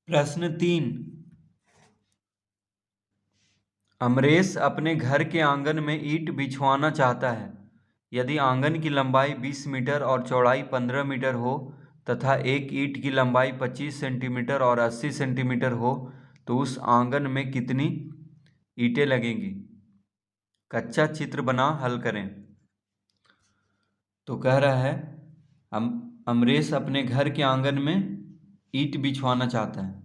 प्रश्न 3। अमरेश अपने घर के आंगन में ईंट बिछवाना चाहता है। यदि आंगन की लंबाई 20 मीटर और चौड़ाई 15 मीटर हो तथा एक ईंट की लंबाई 25 सेंटीमीटर और 80 सेंटीमीटर हो तो उस आंगन में कितनी ईंटें लगेंगी? कच्चा चित्र बना हल करें। तो कह रहा है अमरेश अपने घर के आंगन में ईंट बिछवाना चाहता है।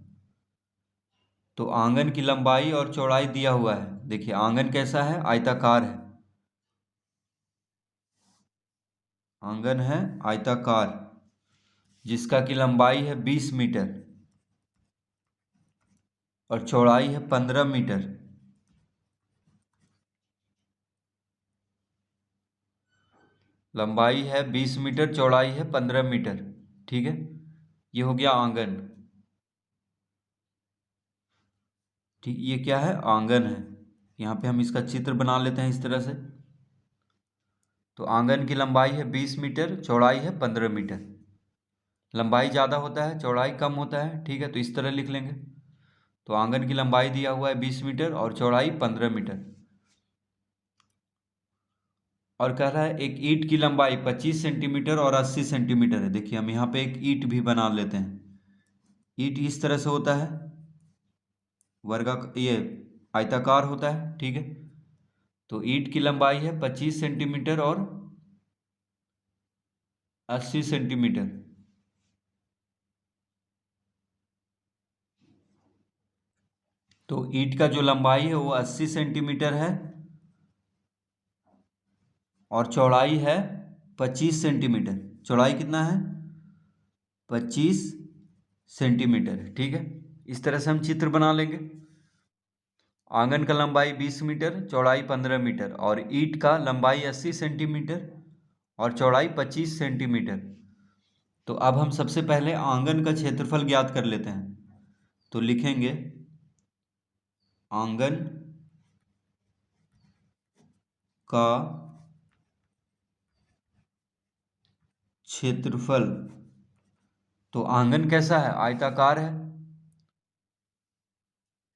तो आंगन की लंबाई और चौड़ाई दिया हुआ है। देखिए आंगन कैसा है, आयताकार है। आंगन है आयताकार जिसका की लंबाई है 20 मीटर और चौड़ाई है 15 मीटर। लंबाई है 20 मीटर, चौड़ाई है 15 मीटर। ठीक है, ये हो गया आंगन। ठीक, ये क्या है, आंगन है। यहाँ पे हम इसका चित्र बना लेते हैं इस तरह से। तो आंगन की लंबाई है 20 मीटर, चौड़ाई है 15 मीटर। लंबाई ज़्यादा होता है, चौड़ाई कम होता है। ठीक है, तो इस तरह लिख लेंगे। तो आंगन की लंबाई दिया हुआ है 20 मीटर और चौड़ाई 15 मीटर। और कह रहा है एक ईंट की लंबाई 25 सेंटीमीटर और 80 सेंटीमीटर है। देखिए हम यहाँ पे एक ईंट भी बना लेते हैं। ईंट इस तरह से होता है, ये आयताकार होता है। ठीक है, तो ईंट की लंबाई है 25 सेंटीमीटर और 80 सेंटीमीटर। तो ईंट का जो लंबाई है वो 80 सेंटीमीटर है और चौड़ाई है 25 सेंटीमीटर। चौड़ाई कितना है, 25 सेंटीमीटर। ठीक है, इस तरह से हम चित्र बना लेंगे। आंगन का लंबाई 20 मीटर, चौड़ाई 15 मीटर और ईंट का लंबाई 80 सेंटीमीटर और चौड़ाई 25 सेंटीमीटर। तो अब हम सबसे पहले आंगन का क्षेत्रफल ज्ञात कर लेते हैं। तो लिखेंगे आंगन का क्षेत्रफल। तो आंगन कैसा है, आयताकार है।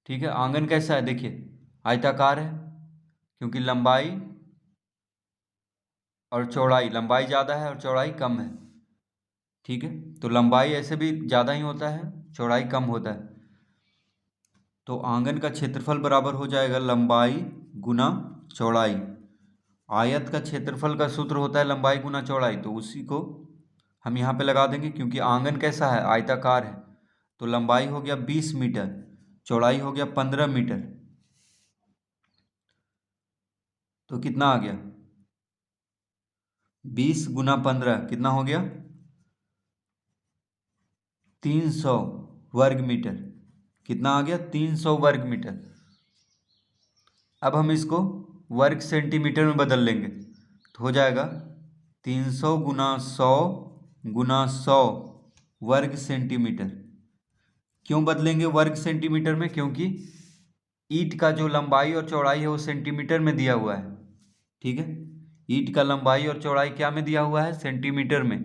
ठीक है, आंगन कैसा है, देखिए आयताकार है क्योंकि लंबाई और चौड़ाई, लंबाई ज़्यादा है और चौड़ाई कम है। ठीक है, तो लंबाई ऐसे भी ज़्यादा ही होता है, चौड़ाई कम होता है। तो आंगन का क्षेत्रफल बराबर हो जाएगा लंबाई गुना चौड़ाई। आयत का क्षेत्रफल का सूत्र होता है लंबाई गुना चौड़ाई, तो उसी को हम यहाँ पे लगा देंगे क्योंकि आंगन कैसा है, आयताकार है। तो लंबाई हो गया 20 मीटर, चौड़ाई हो गया 15 मीटर। तो कितना आ गया, 20 गुना 15 कितना हो गया, 300 वर्ग मीटर। कितना आ गया, 300 वर्ग मीटर। अब हम इसको वर्ग सेंटीमीटर में बदल लेंगे तो हो जाएगा 300 गुना 100 वर्ग सेंटीमीटर। क्यों बदलेंगे वर्ग सेंटीमीटर में, क्योंकि ईंट का जो लंबाई और चौड़ाई है वो सेंटीमीटर में दिया हुआ है। ठीक है, ईंट का लंबाई और चौड़ाई क्या में दिया हुआ है, सेंटीमीटर में।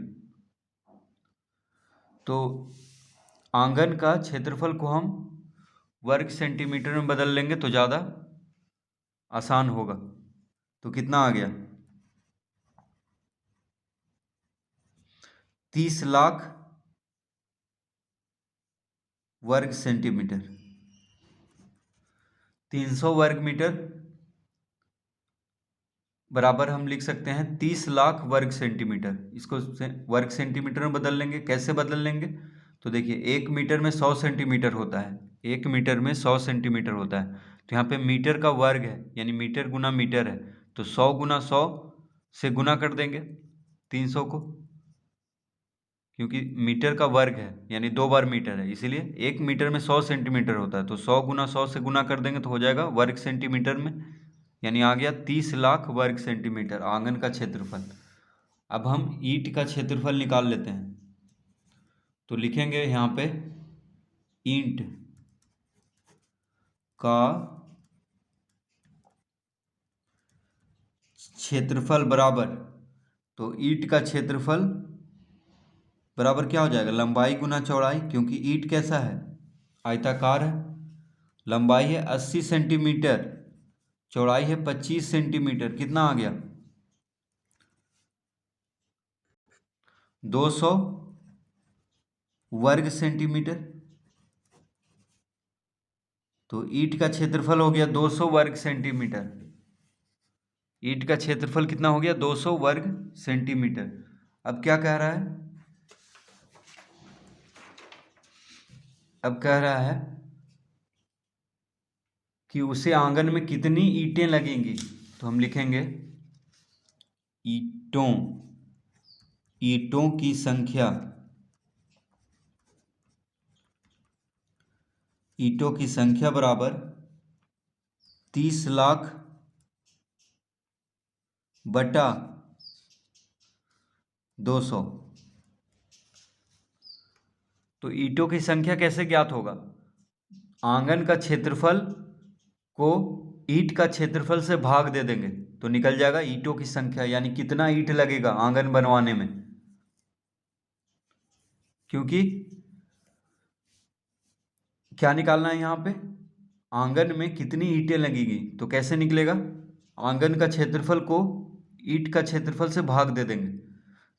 तो आंगन का क्षेत्रफल को हम वर्ग सेंटीमीटर में बदल लेंगे तो ज़्यादा आसान होगा। तो कितना आ गया, 30 लाख वर्ग सेंटीमीटर। 300 वर्ग मीटर बराबर हम लिख सकते हैं 30 लाख वर्ग सेंटीमीटर। इसको वर्ग सेंटीमीटर में बदल लेंगे। कैसे बदल लेंगे, तो देखिए 1 मीटर में 100 सेंटीमीटर होता है। 1 मीटर में 100 सेंटीमीटर होता है। तो यहाँ पे मीटर का वर्ग है यानी मीटर गुना मीटर है, तो 100 गुना 100 से गुना कर देंगे 300 को, क्योंकि मीटर का वर्ग है यानी 2 बार मीटर है, इसीलिए 1 मीटर में 100 सेंटीमीटर होता है। तो 100 गुना 100 से गुना कर देंगे तो हो जाएगा वर्ग सेंटीमीटर में, यानी आ गया 30 लाख वर्ग सेंटीमीटर आंगन का क्षेत्रफल। अब हम ईंट का क्षेत्रफल निकाल लेते हैं। तो लिखेंगे यहाँ पे ईंट का क्षेत्रफल बराबर, तो ईंट का क्षेत्रफल बराबर क्या हो जाएगा, लंबाई गुना चौड़ाई, क्योंकि ईंट कैसा है, आयताकार है, लंबाई है 80 सेंटीमीटर, चौड़ाई है 25 सेंटीमीटर, कितना आ गया 200 वर्ग सेंटीमीटर। तो ईंट का क्षेत्रफल हो गया 200 वर्ग सेंटीमीटर। ईंट का क्षेत्रफल कितना हो गया 200 वर्ग सेंटीमीटर। अब क्या कह रहा है, अब कह रहा है कि उसे आंगन में कितनी ईंटें लगेंगी। तो हम लिखेंगे ईंटों ईंटों की संख्या, ईंटों की संख्या बराबर 30 लाख बटा 200। तो ईंटों की संख्या कैसे ज्ञात होगा, आंगन का क्षेत्रफल को ईंट का क्षेत्रफल से भाग दे देंगे तो निकल जाएगा ईंटों की संख्या, यानी कितना ईंट लगेगा आंगन बनवाने में। क्योंकि क्या निकालना है यहाँ पे, आंगन में कितनी ईंटें लगेगी, तो कैसे निकलेगा, आंगन का क्षेत्रफल को ईंट का क्षेत्रफल से भाग दे देंगे।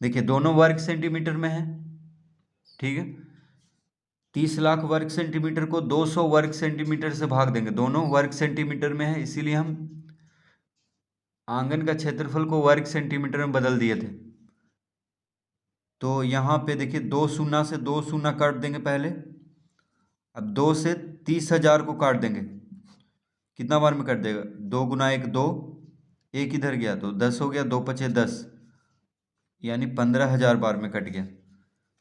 देखिए दोनों वर्ग सेंटीमीटर में है, ठीक है। 30 लाख वर्ग सेंटीमीटर को 200 वर्ग सेंटीमीटर से भाग देंगे, दोनों वर्ग सेंटीमीटर में है, इसीलिए हम आंगन का क्षेत्रफल को वर्ग सेंटीमीटर में बदल दिए थे। तो यहाँ पे देखिए 2 शून्य से 2 शून्य काट देंगे पहले, अब 2 से 30,000 को काट देंगे, कितना बार में कट देगा, 2 गुना 1 2, एक इधर गया तो 10 हो गया, 2 पचे 10, यानी 15,000 बार में कट गया।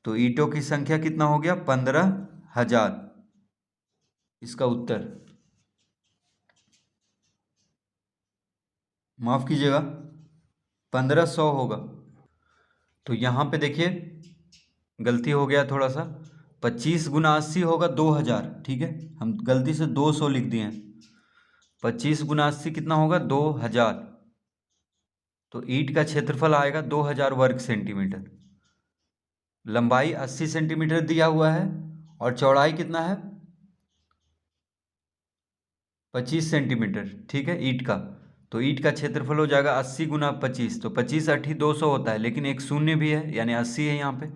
तो ईंटों की संख्या कितना हो गया 15,000, इसका उत्तर, माफ कीजिएगा 1500 होगा। तो यहाँ पे देखिए गलती हो गया थोड़ा सा, 25 गुना 80 होगा 2000, ठीक है, हम गलती से 200 लिख दिए हैं। 25 गुना 80 कितना होगा 2000। तो ईंट का क्षेत्रफल आएगा 2000 वर्ग सेंटीमीटर, लंबाई 80 सेंटीमीटर दिया हुआ है और चौड़ाई कितना है 25 सेंटीमीटर, ठीक है ईंट का। तो ईंट का क्षेत्रफल हो जाएगा 80 गुना 25, तो 25 80 200 होता है, लेकिन एक शून्य भी है यानी 80 है यहाँ पे,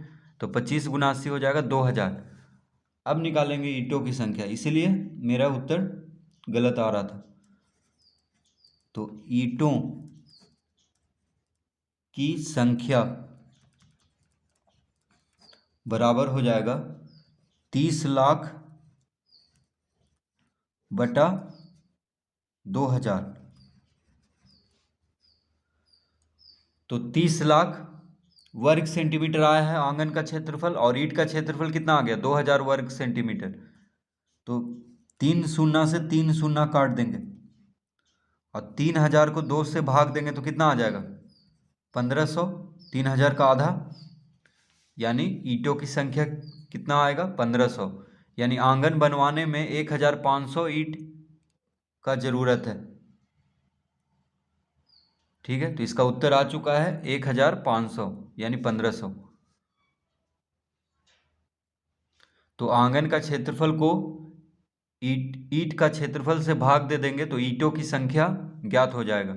तो 25 गुना 80 हो जाएगा 2000। अब निकालेंगे ईंटों की संख्या, इसीलिए मेरा उत्तर गलत आ रहा था। तो ईंटों की संख्या बराबर हो जाएगा 30 लाख बटा 2000। तो 30 लाख वर्ग सेंटीमीटर आया है आंगन का क्षेत्रफल, और ईंट का क्षेत्रफल कितना आ गया 2000 वर्ग सेंटीमीटर। तो 3 शून्य से 3 शून्य काट देंगे और 3000 को 2 से भाग देंगे तो कितना आ जाएगा 1500, 3000 का आधा, यानी ईंटों की संख्या कितना आएगा 1500, यानी आंगन बनवाने में 1500 ईंट का जरूरत है, ठीक है। तो इसका उत्तर आ चुका है 1500 यानी 1500। तो आंगन का क्षेत्रफल को ईंट का क्षेत्रफल से भाग दे देंगे तो ईंटों की संख्या ज्ञात हो जाएगा।